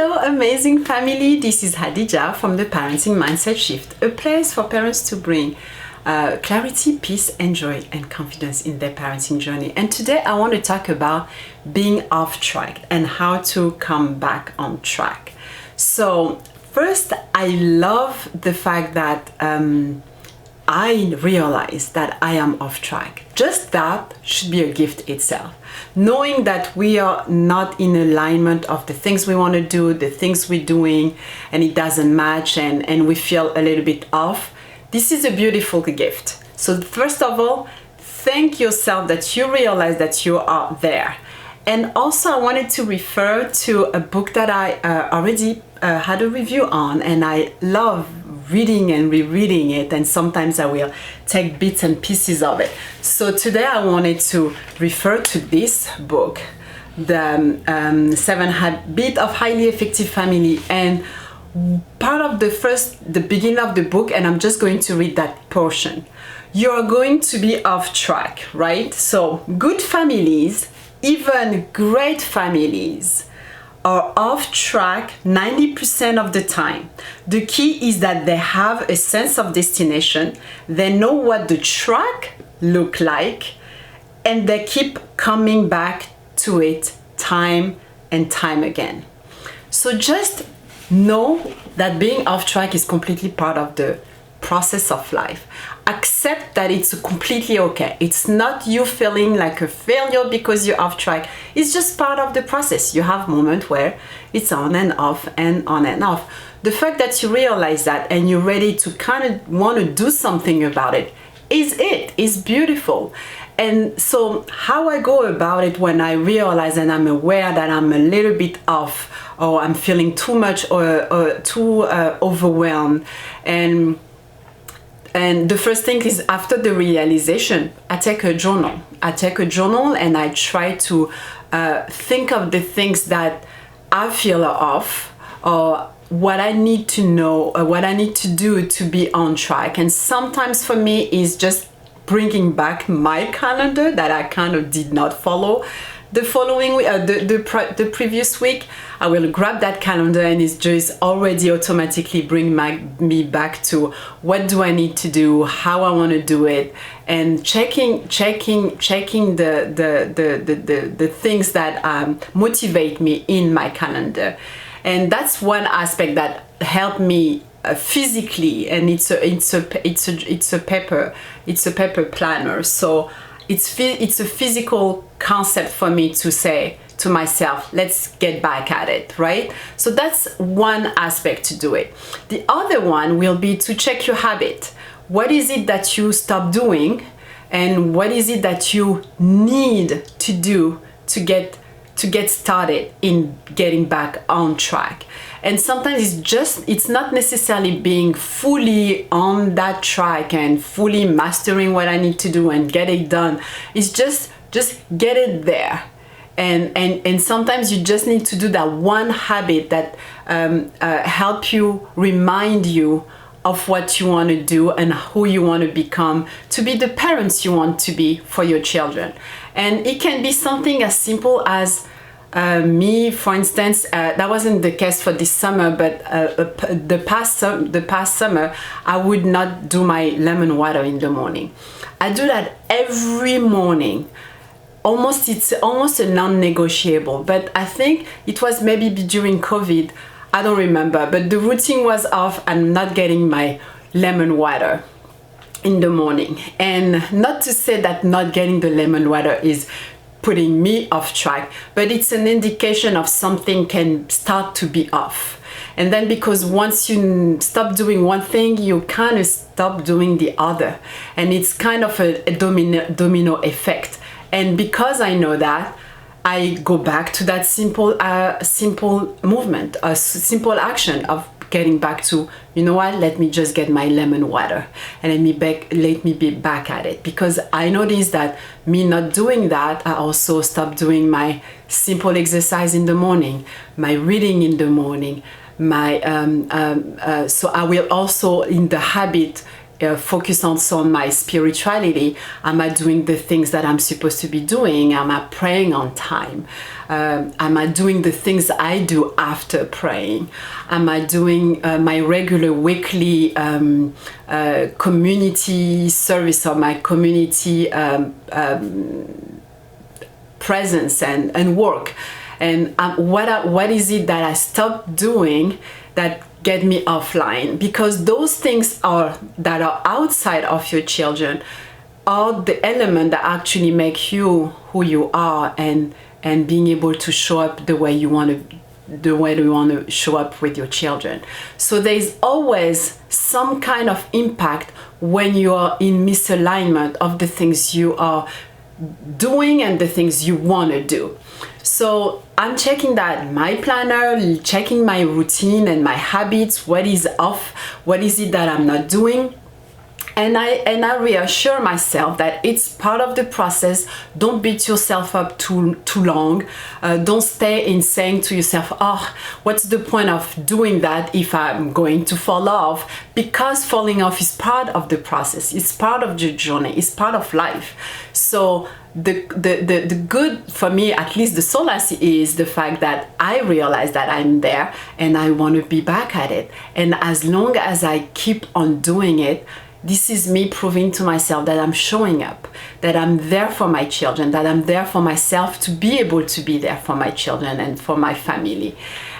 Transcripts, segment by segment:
Hello amazing family, this is Hadija from the Parenting Mindset Shift, a place for parents to bring clarity, peace and joy and confidence in their parenting journey. And today I want to talk about being off track and how to come back on track. So first, I love the fact that I realize that I am off track. Just that should be a gift itself. Knowing that we are not in alignment of the things we want to do, the things we're doing, and it doesn't match and we feel a little bit off, this is a beautiful gift. So first of all, thank yourself that you realize that you are there. And also I wanted to refer to a book that I already had a review on, and I love reading and rereading it, and sometimes I will take bits and pieces of it. So today I wanted to refer to this book, the 7 Habits of Highly Effective Family, and part of the beginning of the book, and I'm just going to read that portion. You're going to be off track, right? So good families, even great families, are off track 90% of the time. The key is that they have a sense of destination, they know what the track look like, and they keep coming back to it time and time again. So just know that being off track is completely part of the process of life. Accept that it's completely okay. It's not you feeling like a failure because you're off track. It's just part of the process. You have moments where it's on and off and on and off. The fact that you realize that and you're ready to kind of want to do something about it is beautiful. And so how I go about it when I realize and I'm aware that I'm a little bit off, or I'm feeling too much or too overwhelmed, and the first thing is, after the realization, I take a journal. And I try to think of the things that I feel are off, or what I need to know, or what I need to do to be on track. And sometimes for me is just bringing back my calendar that I kind of did not follow. The following week, the previous week, I will grab that calendar and it's just already automatically bring me back to what do I need to do, how I want to do it, and checking the things that motivate me in my calendar. And that's one aspect that helped me physically, and it's a paper planner. So it's a physical concept for me to say to myself, let's get back at it, right? So that's one aspect to do it. The other one will be to check your habit. What is it that you stop doing, and what is it that you need to do to get started in getting back on track? And sometimes it's not necessarily being fully on that track and fully mastering what I need to do and get it done. It's just get it there. And sometimes you just need to do that one habit that help you, remind you of what you want to do and who you want to become, to be the parents you want to be for your children. And it can be something as simple as me, for instance, that wasn't the case for this summer, but the past summer, I would not do my lemon water in the morning. I do that every morning. It's almost a non-negotiable, but I think it was maybe during COVID, I don't remember, but the routine was off. I'm not getting my lemon water in the morning. And not to say that not getting the lemon water is putting me off track, but it's an indication of something can start to be off. And then because once you stop doing one thing, you kind of stop doing the other, and it's kind of a domino effect. And because I know that, I go back to that simple movement, a simple action of getting back to, you know what, let me just get my lemon water and let me be back at it. Because I noticed that me not doing that, I also stopped doing my simple exercise in the morning, my reading in the morning, so I will also in the habit focus also on my spirituality? Am I doing the things that I'm supposed to be doing? Am I praying on time? Am I doing the things I do after praying? Am I doing my regular weekly community service, or my community presence and work? And what is it that I stopped doing that get me offline? Because those things that are outside of your children are the element that actually make you who you are, and being able to show up the way you want to show up with your children. So there's always some kind of impact when you are in misalignment of the things you are doing and the things you want to do. So I'm checking that my planner, checking my routine and my habits, what is off, what is it that I'm not doing. And I reassure myself that it's part of the process. Don't beat yourself up too long. Don't stay in saying to yourself, oh, what's the point of doing that if I'm going to fall off? Because falling off is part of the process. It's part of the journey. It's part of life. So the good for me, at least the solace, is the fact that I realize that I'm there and I want to be back at it. And as long as I keep on doing it, this is me proving to myself that I'm showing up, that I'm there for my children, that I'm there for myself to be able to be there for my children and for my family.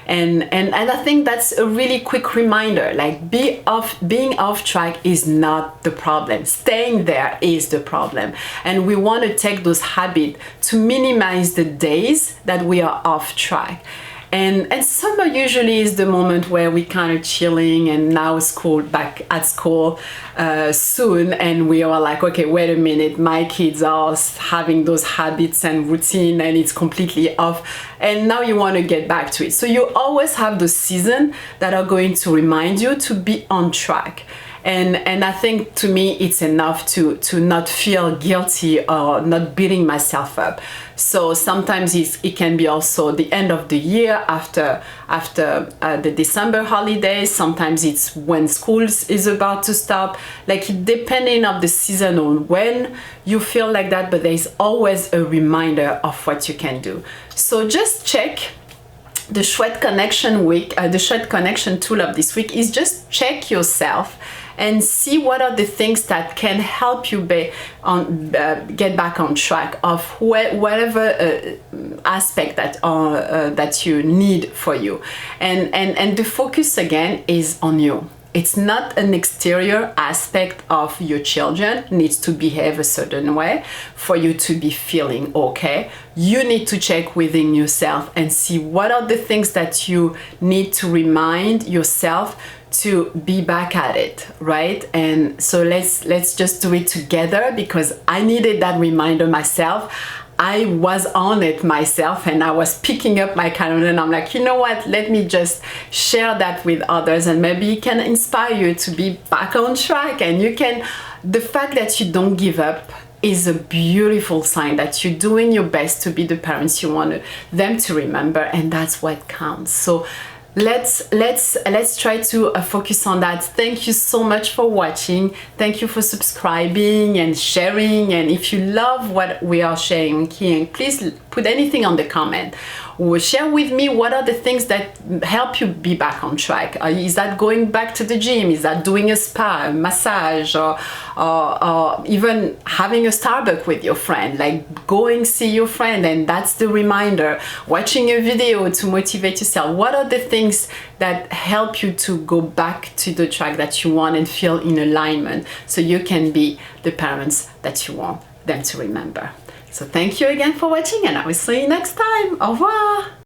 And I think that's a really quick reminder, like being off track is not the problem. Staying there is the problem. And we want to take those habits to minimize the days that we are off track. And summer usually is the moment where we kind of chilling, and now back at school soon, and we are like, okay, wait a minute, my kids are having those habits and routine and it's completely off, and now you want to get back to it. So you always have those seasons that are going to remind you to be on track. And I think, to me, it's enough to not feel guilty or not beating myself up. So sometimes it can be also the end of the year after the December holidays. Sometimes it's when school is about to stop. Like, depending on the season on when you feel like that, but there's always a reminder of what you can do. So just check. The Shred Connection week, the Shred Connection tool of this week is just check yourself and see what are the things that can help you get back on track of whatever aspect that you need for you. And the focus again is on you. It's not an exterior aspect of your children needs to behave a certain way for you to be feeling okay. You need to check within yourself and see what are the things that you need to remind yourself to be back at it, right? And so let's just do it together, because I needed that reminder myself. I was on it myself, and I was picking up my calendar, and I'm like, you know what, let me just share that with others, and maybe it can inspire you to be back on track. And the fact that you don't give up is a beautiful sign that you're doing your best to be the parents you want them to remember, and that's what counts. So let's try to focus on that. Thank you so much for watching. Thank you for subscribing and sharing. And if you love what we are sharing here, please put anything on the comment, or share with me what are the things that help you be back on track. Is that going back to the gym? Is that doing a spa, a massage, or even having a Starbucks with your friend? Like, going see your friend, and that's the reminder. Watching a video to motivate yourself. What are the things that help you to go back to the track that you want and feel in alignment, so you can be the parents that you want them to remember? So thank you again for watching, and I will see you next time. Au revoir.